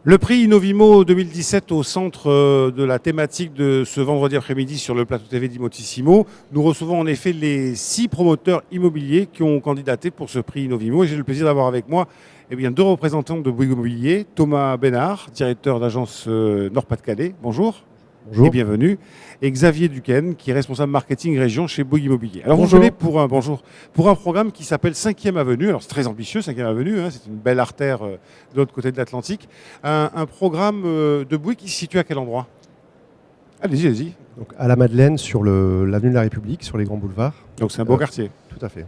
Le prix Innovimo 2017 au centre de la thématique de ce vendredi après-midi sur le plateau TV d'Imotissimo. Nous recevons en effet les 6 promoteurs immobiliers qui ont candidaté pour ce prix Innovimo. Et j'ai le plaisir d'avoir avec moi deux représentants de Bouygues Immobilier. Thomas Bénard, directeur d'agence Nord-Pas-de-Calais. Bonjour. Bonjour. Et bienvenue. Et Xavier Duquesne, qui est responsable marketing région chez Bouygues Immobilier. Alors Bonjour. vous venez pour un programme qui s'appelle 5e Avenue. Alors c'est très ambitieux, 5e Avenue, hein, c'est une belle artère de l'autre côté de l'Atlantique. Un programme de Bouygues qui se situe à quel endroit? Allez-y, allez-y. Donc à la Madeleine, sur l'avenue de la République, sur les grands boulevards. Donc c'est un beau quartier. Tout à fait.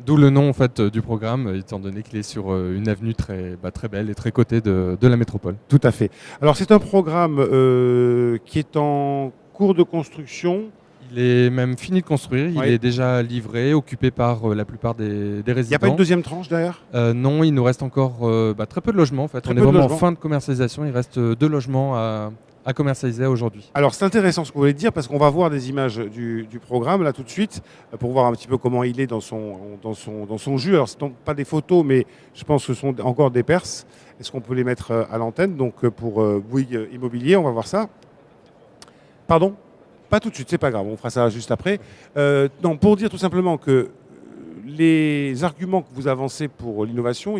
D'où le nom en fait, du programme, étant donné qu'il est sur une avenue très belle et très cotée de la métropole. Tout à fait. Alors c'est un programme qui est en cours de construction. Il est même fini de construire, Oui. il est déjà livré, occupé par la plupart des résidents. Il n'y a pas une deuxième tranche derrière? Non, il nous reste encore très peu de logements en fait. Très On peu est de vraiment en logements. fin de commercialisation, il reste 2 logements à commercialiser aujourd'hui. Alors c'est intéressant ce que vous voulez dire parce qu'on va voir des images du programme là tout de suite pour voir un petit peu comment il est dans son jus. Alors ce ne sont pas des photos mais je pense que ce sont encore des perces. Est-ce qu'on peut les mettre à l'antenne? Donc pour Bouygues Immobilier, on va voir ça. Pardon? Pas tout de suite, c'est pas grave, on fera ça juste après. Non, pour dire tout simplement que les arguments que vous avancez pour l'innovation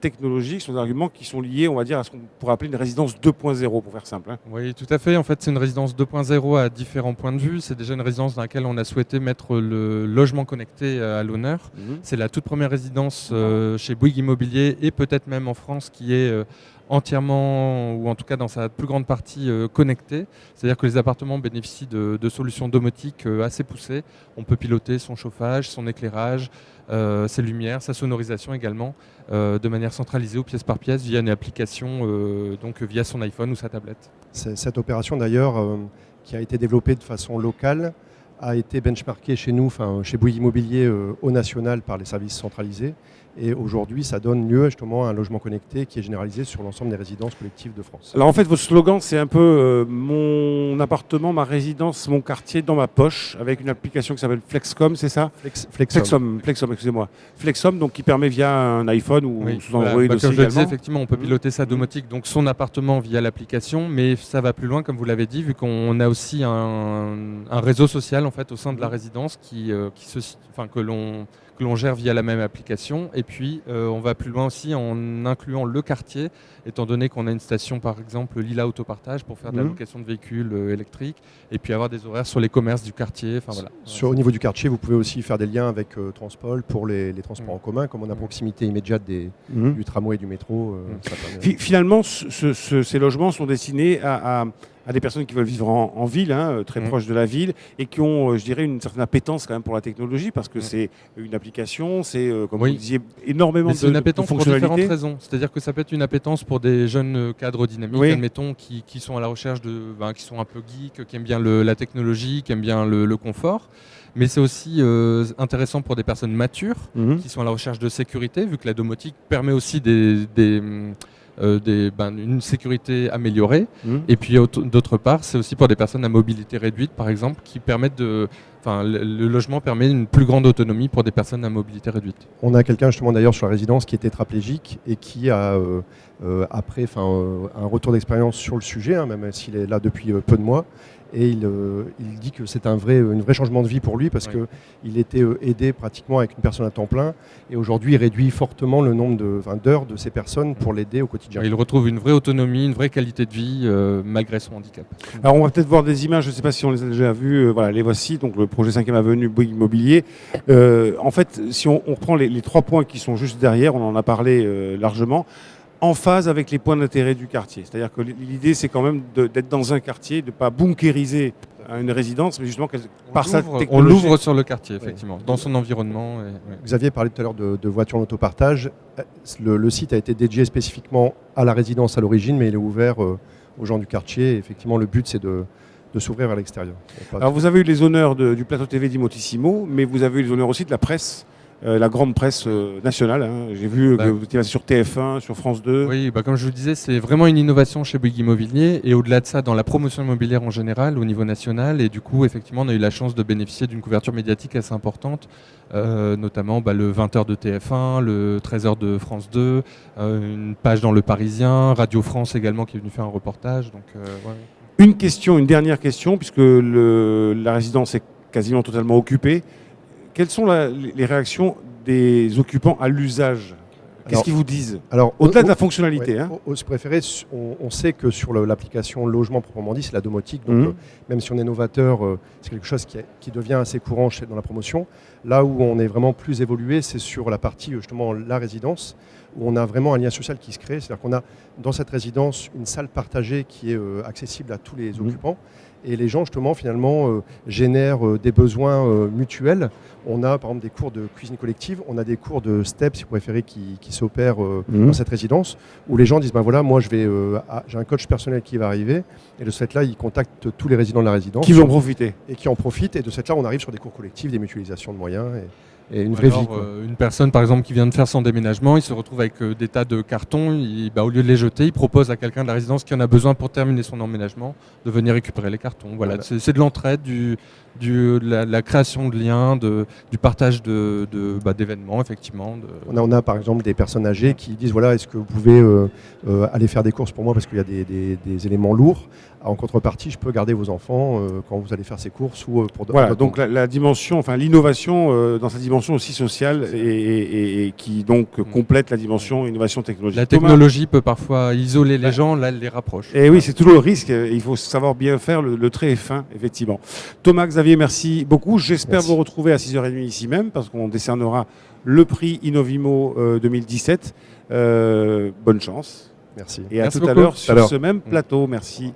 technologique, sont des arguments qui sont liés, on va dire, à ce qu'on pourrait appeler une résidence 2.0, pour faire simple. Hein. Oui, tout à fait. En fait, c'est une résidence 2.0 à différents points de vue. C'est déjà une résidence dans laquelle on a souhaité mettre le logement connecté à l'honneur. C'est la toute première résidence chez Bouygues Immobilier et peut-être même en France qui est entièrement, ou en tout cas dans sa plus grande partie, connectée. C'est-à-dire que les appartements bénéficient de solutions domotiques assez poussées. On peut piloter son chauffage, son éclairage, ses lumières, sa sonorisation également, de manière centralisée ou pièce par pièce via une application, donc via son iPhone ou sa tablette. Cette opération d'ailleurs, qui a été développée de façon locale, a été benchmarkée chez nous, chez Bouygues Immobilier au national par les services centralisés. Et aujourd'hui, ça donne lieu justement à un logement connecté qui est généralisé sur l'ensemble des résidences collectives de France. Alors en fait, votre slogan, c'est un peu mon appartement, ma résidence, mon quartier dans ma poche, avec une application qui s'appelle Flexcom, c'est ça? Flexom, excusez-moi. Flexom, donc qui permet via un iPhone ou sous Android aussi comme je le également. disais, effectivement, on peut piloter sa domotique, donc son appartement via l'application, mais ça va plus loin, comme vous l'avez dit, vu qu'on a aussi un réseau social en fait au sein de la résidence que l'on gère via la même application. Et puis, on va plus loin aussi en incluant le quartier, étant donné qu'on a une station, par exemple, Lila Autopartage, pour faire de la location de véhicules électriques, et puis avoir des horaires sur les commerces du quartier. Voilà. Au niveau du quartier, vous pouvez aussi faire des liens avec Transpol pour les transports en commun, comme on a proximité immédiate du tramway et du métro. Finalement, ces logements sont destinés à des personnes qui veulent vivre en ville, très proche de la ville, et qui ont, je dirais, une certaine appétence quand même pour la technologie, parce que c'est une application, c'est, comme vous disiez, énormément de fonctionnalités. C'est une appétence pour différentes raisons. C'est-à-dire que ça peut être une appétence pour des jeunes cadres dynamiques, admettons, qui sont à la recherche qui sont un peu geeks, qui aiment bien la technologie, qui aiment bien le confort. Mais c'est aussi intéressant pour des personnes matures, qui sont à la recherche de sécurité, vu que la domotique permet aussi une sécurité améliorée. Et puis d'autre part, c'est aussi pour des personnes à mobilité réduite, par exemple, qui permettent le logement permet une plus grande autonomie pour des personnes à mobilité réduite. On a quelqu'un justement d'ailleurs sur la résidence qui est tétraplégique et qui a, après un retour d'expérience sur le sujet, même s'il est là depuis peu de mois, et il dit que c'est un vrai changement de vie pour lui parce qu'il était aidé pratiquement avec une personne à temps plein et aujourd'hui il réduit fortement le nombre d'heures de ces personnes pour l'aider au quotidien. Il retrouve une vraie autonomie, une vraie qualité de vie malgré son handicap. Alors on va peut-être voir des images, je ne sais pas si on les a déjà vues, voilà, les voici, donc le projet 5e Avenue Bouygues Immobilier. En fait, si on reprend les 3 points qui sont juste derrière, on en a parlé largement, en phase avec les points d'intérêt du quartier. C'est-à-dire que l'idée, c'est quand même d'être dans un quartier, de ne pas bunkériser une résidence, mais justement par sa technologie. On l'ouvre sur le quartier, effectivement, dans son environnement. Xavier parlait tout à l'heure de voitures en autopartage. Le site a été dédié spécifiquement à la résidence à l'origine, mais il est ouvert aux gens du quartier. Et effectivement, le but, c'est de s'ouvrir vers l'extérieur. Alors vous avez eu les honneurs du plateau TV d'Imotissimo, mais vous avez eu les honneurs aussi de la presse la grande presse nationale. Hein. J'ai vu que vous étiez passé sur TF1, sur France 2. Oui, comme je vous disais, c'est vraiment une innovation chez Bouygues Immobilier et au-delà de ça, dans la promotion immobilière en général, au niveau national. Et du coup, effectivement, on a eu la chance de bénéficier d'une couverture médiatique assez importante, notamment le 20h de TF1, le 13h de France 2, une page dans Le Parisien, Radio France également qui est venue faire un reportage. Donc, Une dernière question, puisque la résidence est quasiment totalement occupée. Quelles sont les réactions des occupants à l'usage ? Qu'est-ce qu'ils vous disent ? Au-delà de la fonctionnalité. Au préféré, on sait que sur l'application logement proprement dit, c'est la domotique. Donc même si on est novateur, c'est quelque chose qui devient assez courant dans la promotion. Là où on est vraiment plus évolué, c'est sur la partie justement la résidence, où on a vraiment un lien social qui se crée. C'est-à-dire qu'on a dans cette résidence une salle partagée qui est accessible à tous les occupants. Et les gens, justement, finalement, génèrent des besoins mutuels. On a, par exemple, des cours de cuisine collective. On a des cours de STEP, si vous préférez, qui s'opèrent dans cette résidence, où les gens disent, voilà, moi, j'ai un coach personnel qui va arriver. Et de ce fait-là, ils contactent tous les résidents de la résidence. Qui vont profiter. Et qui en profitent. Et de ce fait-là, on arrive sur des cours collectifs, des mutualisations de moyens. Et une vraie vie. Une personne, par exemple, qui vient de faire son déménagement, il se retrouve avec des tas de cartons. Au lieu de les jeter, il propose à quelqu'un de la résidence qui en a besoin pour terminer son emménagement de venir récupérer les cartons. Voilà. C'est de l'entraide, de la création de liens, du partage d'événements, effectivement. On a par exemple des personnes âgées qui disent voilà, est-ce que vous pouvez aller faire des courses pour moi parce qu'il y a des éléments lourds. En contrepartie, je peux garder vos enfants quand vous allez faire ces courses ou pour d'autres. Voilà, donc la dimension, enfin l'innovation dans sa dimension aussi sociale et qui donc complète la dimension innovation technologique. La technologie peut parfois isoler les gens, là elle les rapproche. Et oui, c'est toujours le risque. Il faut savoir bien faire, le trait est fin, effectivement. Thomas, Xavier, merci beaucoup. J'espère vous retrouver à 6h30 ici même parce qu'on décernera le prix Innovimo 2017. Bonne chance. Merci. Et à tout à l'heure sur ce même plateau. Merci.